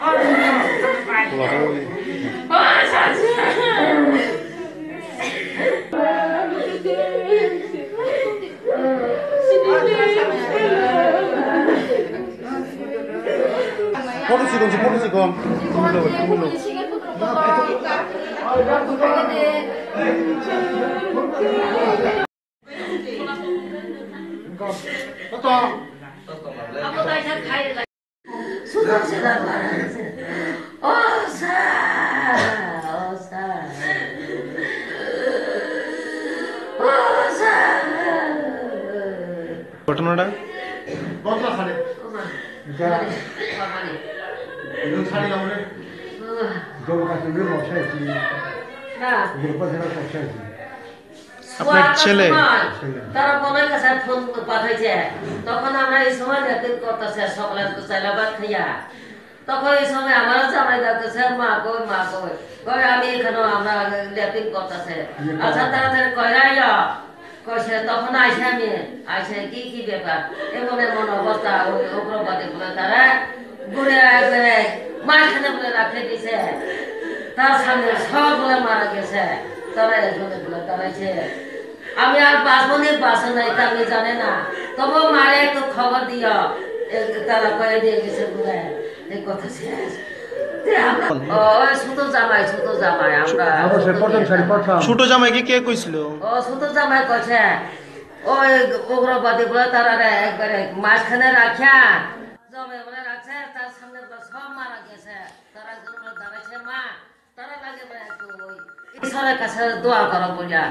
포르 지금 ঘটনাটা আপনার ছেলে তারা বোনের কাছে ফোন পাঠাইছে তখন আমরা এই সময় লেটিন করতেছে সকালে চাইলাবাদ খাইয়া তখন এই সময় আমারও জামাই ডাকতেছে মা কই কই আমি এখানে আমরা লেটিন করতেছে আচ্ছা তাড়াতাড়ি কয়রাই কইছে তখন আইসে আমি আইসে কি ব্যাপার এমন অবস্থা ওই উগ্রবাদী বলে তারা ঘুরে মাঝখানে বলে রাখে দিছে তার সামনে সব বলে মারা গেছে তারা একজনে বলে দাঁড়াইছে আমি আর বাসে নাই তা আমি জানে না তবু মারে একটু খবর দিও তারা কয়ে দিয়ে গেছে বলে এই কথা শেষ ছোট জামাই আমরা ছোট জামাইকে কে কইছিল ছোট জামাই কইছে ওই উগ্রবাদী বলে তারা একবারে মাঝখানে রাখিয়া জমে বলে রাখছে তার সামনে সব মারা গেছে তারা দাঁড়াইছে মা তারা লাগে একটু ঈশ্বরের কাছে দোয়া করো বলিয়া